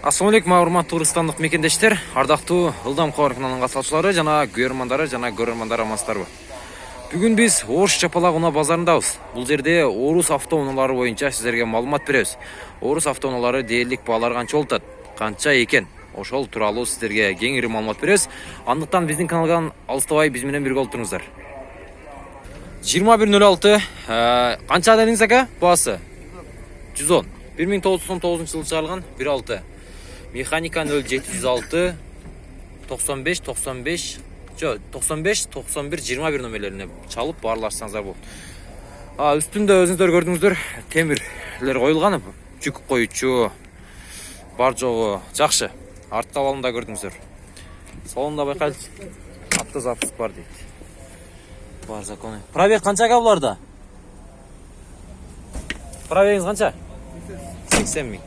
Assalamu алейкум, урматтуу турустандык мекендештер, ардактуу Ылдам Кабар каналынын катышуучулары жана көрөрмандар амансыздарбы. Бүгүн биз Ош Чапалак унаа базарындабыз. Бул жерде орус автоунаалары боюнча сиздерге маалымат беребиз. Орус автоунаалары дээрлик баалар канча болот, канча экен? Ошол тууралуу сиздерге кеңири маалымат беребиз. Андыктан биздин каналга алыстабай биз менен бирге болуп туруңуздар. 2106 канча дедиңиз ака? Баасы 110. 1999 жылы чыгарылган 1.6. Механика 0706 95 91 21 номерлерине чалып баарлашсаңыздар болот. Үстүндө өзүңүздөр көрдүңүздөр, темирлер коюлган, жүк коючу бар жогу жакшы. Артка абалында көрдүңүздөр. Салонда байкайлычы. Автозапуск бар дейт. Бар законы. Пробег канча ака буларда? Пробегиңиз канча? 80 миң.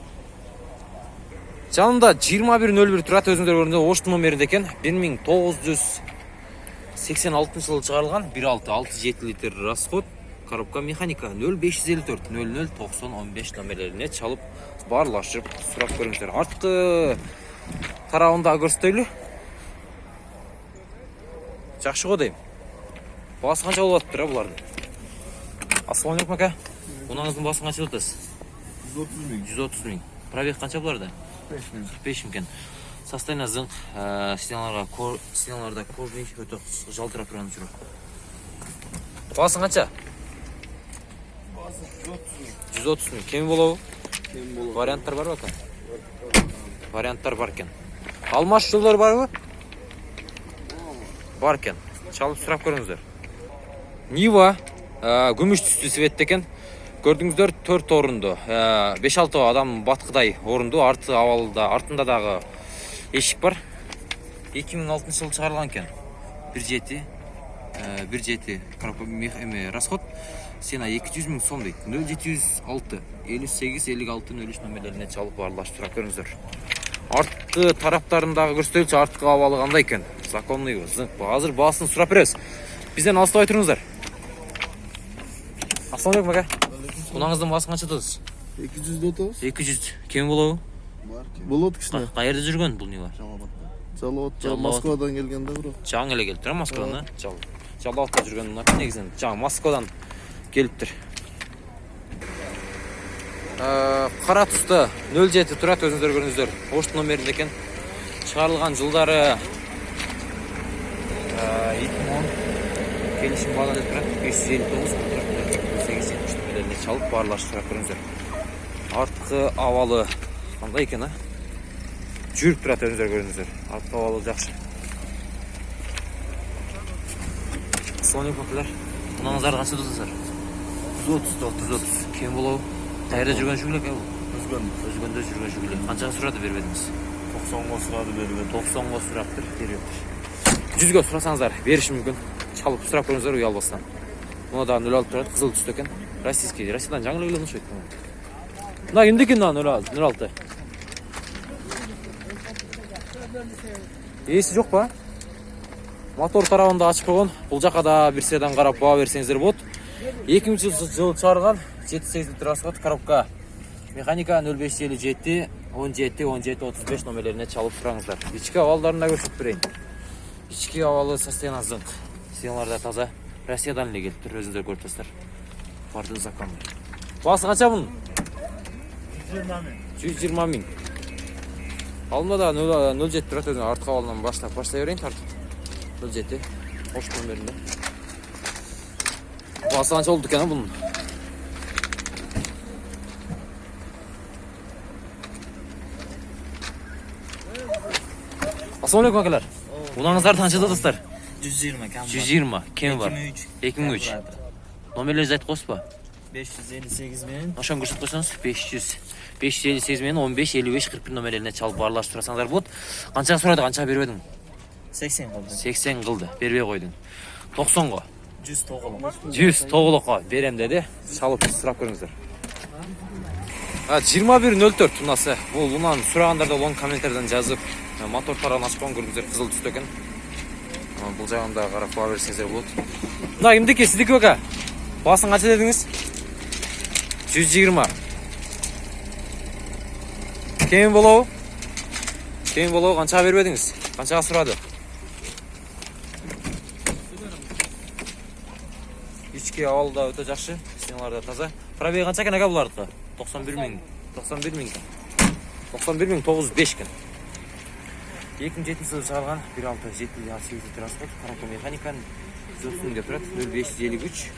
Жанында 2101 турат, өзүңдөр көргөндөй Оштун номеринде экен. 1986 жылы чыгарылган 1.6 6-7 литр расход, коробка механика 0554 00 90 15 номерлерине чалып баарлашып сурап көрүңүздөр. Арткы тарабында көрсөтөлү. Жакшы го дейм. Баасы канча болуп атыптыр булардын? Ассалам алейкум ака. Унааңыздын баасы канча болот? 130 миң. Пробег канча буларда? 45 миң. Состояние зыңк, стеналарда кожный өтө жалтырап турган жүрөк. Баасы канча? Баасы 130 миң. Кем болобу? Кем болобу. Варианттар барбы ака? Варианттар бар экен. Алмаш жолдор барбы? Бар экен. Чалып сурап көрүңүздөр. Нива күмүш түстүү цветте экен. Көрдүңүздөр 4 орунду, 5-6 адам баткыдай орунду, артында дагы эшик бар. 2006 жылы чыгарылган экен. 1.7 коробка расход. Сена 200 миң сом дейт. 0706 58 56 03 номерлерине чалып баарлашып турап көрүңүздөр. Арткы тараптарындагы көрсөтөлчү арткы абалы кандай экен? Законный зыңк. Азыр баасын сурап беребиз. Бизден алыстабай туруңуздар. Ассалам алейкум ака. Унааңыздын баасы канча дедиңиз? 200. 200. Кем болобу? Бар. Болот кичине. Каерде жүргөн бул Нива? Жалаватта. Москвадан келген да бирок. Жаңы эле келиптир, Москвадан. Жалаватта жүргөн мына негизинен жаңы Москвадан келиптир. Кара туста 07 турат, өзүңүздөр көрүңүздөр. Оштун номеринде экен. Чыгарылган жылдары 2010 келишим баалар деп турат. 559 870 номерлерине чалып баарлашып сурап көрүңүздөр. Арткы абалы кандай экен, жүрүп турат, өзүңүздөр көрүңүздөр. Арткы абалы жакшы. Ассалам алейкум акалар. Унааңыздар канча досуздар? 130. Кем болобу? Каерде жүргөн жүк эле бул? Өзгөндө жүргөн жүк эле. Канчага сурады бербедиңиз? 90го сурады бербедим. 90го сураптыр, бербептир. 100гө сурасаңыздар бериши мүмкүн. Чалып сурап көрүңүздөр уялбастан. Мына да 06 турат, кызыл түстө экен. Россиядан жаңы эле окшойт. Мына кимдики мына 06? Эси жок ба? Мотор тарабында ачык койгон. Бул жака да бир седан карап баа берсеңиздер болот. 2000-жылы чыгарылган 7-8 литр расход, коробка механика 0557 17 35 номерлерине чалып тураңыздар. Ички абалдарында көрсөтүп берейин. Ички абалы состояние зыңк. Стеналарда таза. Россиядан эле келиптир, өзүңүздөр көрүп турасыздар. Барды законный. Баасы канча бунун? 120 миң. Алында да 07 турат, өзүң артка абалынан баштай берейин, тартып. 07 Ош номеринде. Баасы канча болду экен бунун? Ассалам алейкум акалар. Унааңыздар канча дадыңыздар? 120. Кем бар? 2003. Номерлерди айтып коесузбу? 558 менен. Ошон көрсөтүп койсоңуз 558 менен 15 55 41 номерлерине чалып баарлашып турсаңыздар болот. Канчага сурады, канчага бербедиң? 80 кылды. 80 кылды, бербей койдуң. 90го. 100 тоголок. 100 тоголокко берем деди. Чалып сурап көрүңүздөр. 2104 унасы. Бул унаны сурагандар да лонг комментариядан жазып, мотор тарабын ачкан көрүңүздөр, кызыл түстө экен. Бул жагында карап баа берсеңиздер болот. Мына кимдики? Сиздики ака? Баасын канча дедиңиз? 120. Кем болобу? Кем болобу канчага бербедиңиз? Канчага сурады? Ички абалда өтө жакшы, стеналар да таза. Пробеги канча экен ага булардыкы? 91 миң. 91 миң. 91 миң 905 экен. 2007 жылы чыгарган 1.6 транспорт, коробка механиканын жолсун деп турат. 0553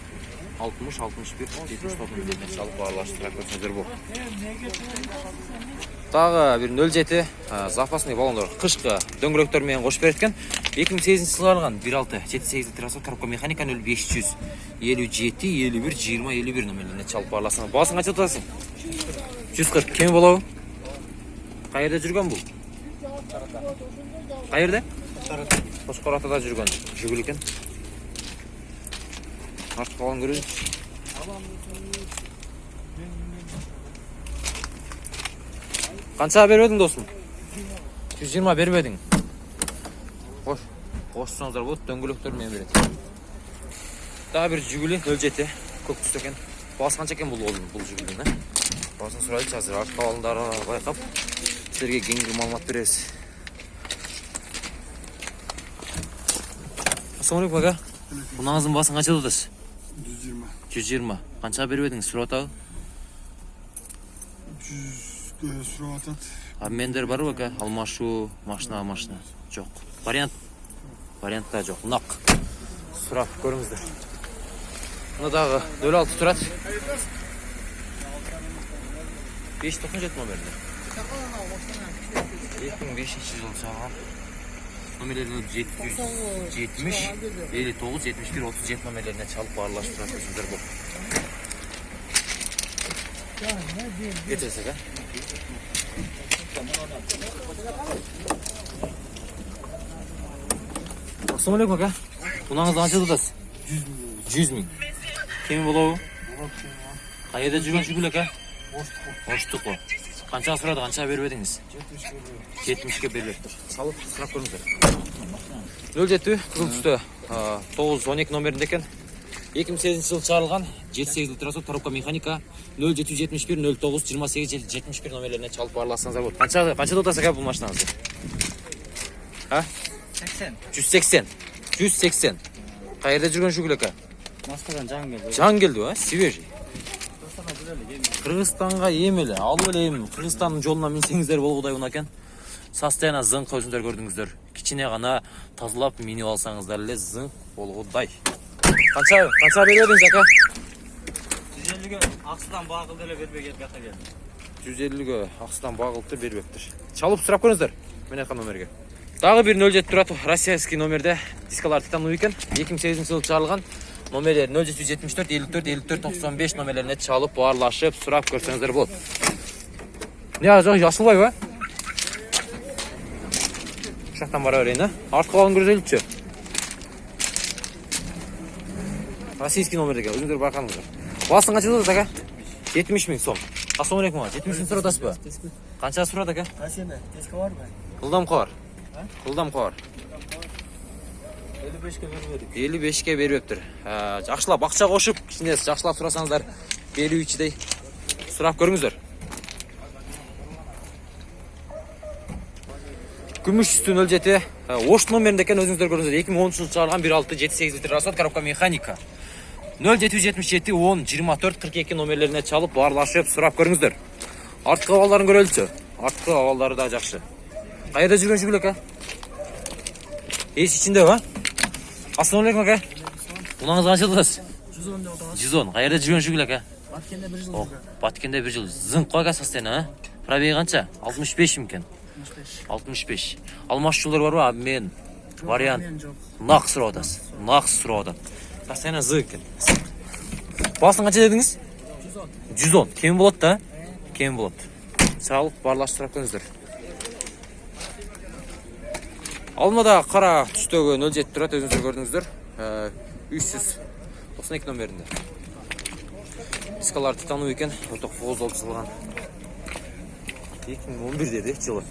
60 61 74 номерлеринен чалып баарлаштырып көрсөңүздөр бул. Дагы бир 07 запасный баллондор кышкы дөңгөлөктөр менен кошуп береткен. 2008 жылы алган 1.6 транспорт, коробка механика 0557 51 20 51 номерлеринен чалып баарласаң. Баасын канча атасың? 140 кем болобу? Кайерде жүргөн бул? Кайерде? Кошкор атада жүргөн. Жүгүл экен. Артып калган көрөйүн. Канча бербедиң досум? 120 бербедиң. Кош. Кошсоңуздар болот, дөңгөлөктөр менен берет. Дагы бир жүгүлү 07 көк түстө экен. Баасы канча экен бул жүгүлүн, а? Баасын сурайлычы азыр артып калгандары байкап силерге кеңири маалымат беребиз. Ассалам алейкум ага. Мунаңыздын баасын канча атасыз? 120. 120. Канча бербедиңиз? Сурап атабы? 100 сурап атат. Обмендер барбы ага? Алмашуу, машина. Жок. Вариантта жок. Нак. Сурап көрүңүздөр. Мына дагы 06 турат. 597 номерде. 2005 жылы чыгарган. Номерлерин 770, 59, 71, 37 номерлерине чалып баарлаштырып көрсөңүздөр бул. Кетесек, а? Ассалам алейкум ага. Мунаңызды канча атасыз? 100 миң. Кем болобу? Кайерде жүргөн жүгүл ага? Оштук. Канча сурады, канча бербедиңиз? 70ке берилет. Салып сурап көрүңүздөр. 07 кызыл түстө 912 номеринде экен. 2008 жылы чыгарылган 78 транспорт, коробка механика 0771 09 28 71 номерлерине чалып баарласаңыздар болот. Канча атасыз ага бул машинаңызды? А? 180. 180. Кайерде жүргөн жүгүл ага? Москвадан жаңы келди. Жаңы келди, а? Свежий. Кыргызстанга эмеле, алып эле эми Кыргызстандын жолуна минсеңиздер болгудай уна экен. Состояние зыңк өзүңдөр көрдүңүздөр. Кичине гана тазалап минип алсаңыздар эле зыңк болгудай. Канча бербедиңиз ага? 150ге аксыдан багылды эле бербей келип жакка келди. 150ге аксыдан багылды бербептир. Чалып сурап көрүңүздөр. Мен айткан номерге. Дагы бир 07 турат, российский номерде дискалар титановый экен. 2008 жылы чыгарылган. Номерлер 0774 54 54 95 номерлерине чалып баарлашып сурап көрсөңүздөр болот. Не жок, яшылбайбы? Ушактан бара берейин, а? Артып калган көрсөйлүчү. Российский номер экен, өзүңдөр байкаңыздар. Баасын канча атасыз ага? 70 миң сом. Ассалам алейкум ага. 70 миң сурат атасызбы? Канча сурат ага? Касене, теска барбы? Кылдам кар. 55ке бербедик. 55ке бербептир. Жакшылап акча кошуп, кичине жакшылап сурасаңыздар берүүчүдөй сурап көрүңүздөр. Күмүш үстү 07 Ош номеринде экен, өзүңүздөр көрүңүздөр. 2010 жылы чыгарган 1.6 78 расход, коробка механика 0777 10 24 42 номерлерине чалып баарлашып сурап көрүңүздөр. Арткы абалдарын көрөлүчү. Арткы абалдары да жакшы. Кайерде жүргөн жүгүл ага? Эс ичинде ба? Ассалам алейкум ага. Мунаңыз канча атасыз? 110 деп атабыз. 110. Кайерде жүргөн жүгүл ага? Баткенде 1 жыл. Баткенде 1 жыл. Зыңк койга состояние, а? Пробеги канча? 65 миңкен. 65. Алмашчулар барбы? Обмен. Вариант. Нак сурап атасыз. Нак сурап атат. Состояние зыңк экен. Баасын канча дедиңиз? 110. Кем болот да? Кем болот. Чалып баарлаштырып көрүңүздөр. Алмада кара түстөгү 07 турат, өзүңүздөр көрдүңүздөр. 392 номеринде. Дискалар титановый экен, өтө кооздолуп чыгылган. 2011 деди жылы.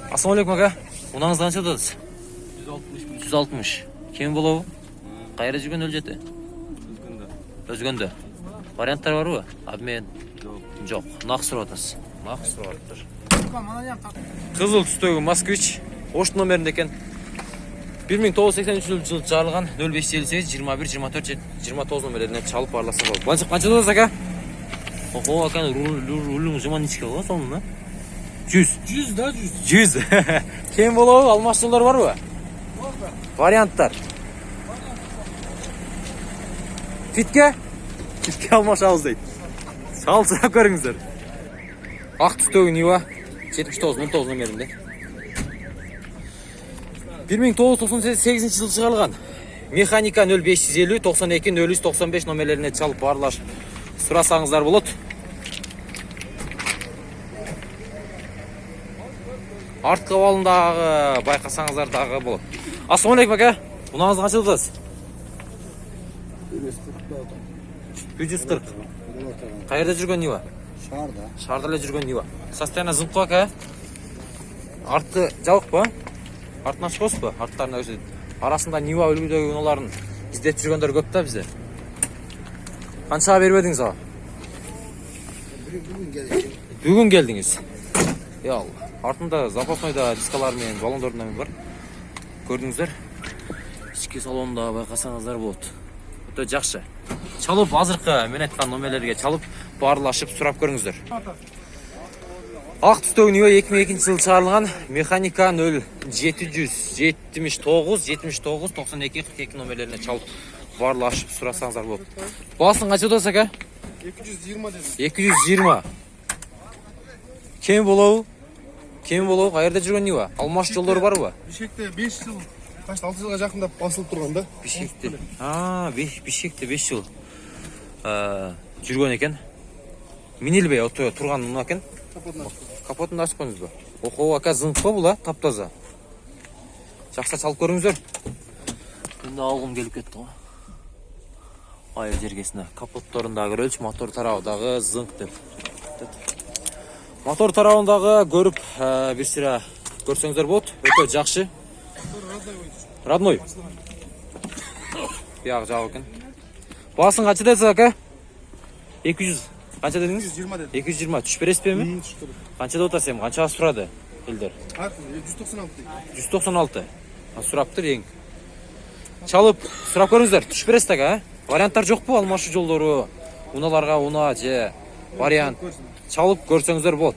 Ассалам алейкум ага. Мунаңыз канча атасыз? 160. Кем болобу? Кайерде жүргөн 07? Өзгөндө. Варианттар барбы? Обмен? Жок. Нак сурап атасыз. Нак сурап атыптыр. Кызыл түстөгү Москвич. Ош номеринде экен. 1983 жылы чыгарылган 0558 21 24 29 номерлерине чалып барласа болот. Банчы канча болот ака? Ого, ака рулуң жаман ичке го сонун, 100. 100 да 100. 100. Кем болобу? Алмаш жолдор барбы? Варианттар. Фитке? Фитке алмашабыз дейт. Салып сурап көрүңүздөр. Ак түстөгү Нива 79-19 номеринде. 1998 жылы чыгарылган. Механика 0550 92 0395 номерлерине чалып барлаш сурасаңыздар болот. Артқы балындагы байкасаңыздар дагы болот. Ассаламу алейкум ака. Мунаңыз канча жатасыз? 140. Каерде жүргөн Нива? Шаарда. Шаарда эле жүргөн Нива. Состояние зымко ака. Арткы жабыкпы? Артын ачпайсызбы? Арттарына өзү. Арасында Нива үлгүдөгү унааларын издеп жүргөндөр көп да бизде. Канчага бербедиңиз ага? Бүгүн келдиңиз. Я Алла. Артында запасныйда дискалар менен баллондордун бар. Көрдүңүздөр? Ички салонда байкасаңыздар болот. Өтө жакшы. Чалып азыркы мен айткан номерлерге чалып баарлашып сурап көрүңүздөр. Ак түстөгү Нива 2002 жылы чыгарылган. Механика 0779 79 92 42 номерлерине чалып баарлашып сурасаңыздар болот. Баасын канча болот ака? 220 дедим. 220. Кем болобу? Кем болобу? Каерде жүргөн Нива? Алмаш жолдору барбы? Бишкекте 5 жыл, качты 6 жылга жакындап басылып турган да. Бишкекте. Бишкекте 5 жыл жүргөн экен. Минилбей ото турган мына экен. Капотун ачып коюңузбу? Охо, ака зыңкы бул, таптаза. Жакшы чалып көрүңүздөр. Мен да алгым келип кетти го. Айыл жергесине капотторундагы көрөлчү, мотор тарабындагы зыңк деп. Мотор тарабындагы көрүп бир сыра көрсөңүздөр болот. Өтө жакшы. Родной. Бияк жагы экен. Баасын канча десиз ака? 200. Канча дедиңиз? 220 дедим. 220 түшүп бересизби? Канча деп атасыз эми? Канчага сурады элдер? 196 дейт. 196. Сураптыр эң. Чалып сурап көрүңүздөр. Түшүп бересиз ака? Варианттар жокпу? Алмашы жолдору, уналарга уна же вариант. Чалып көрсөңүздөр болот.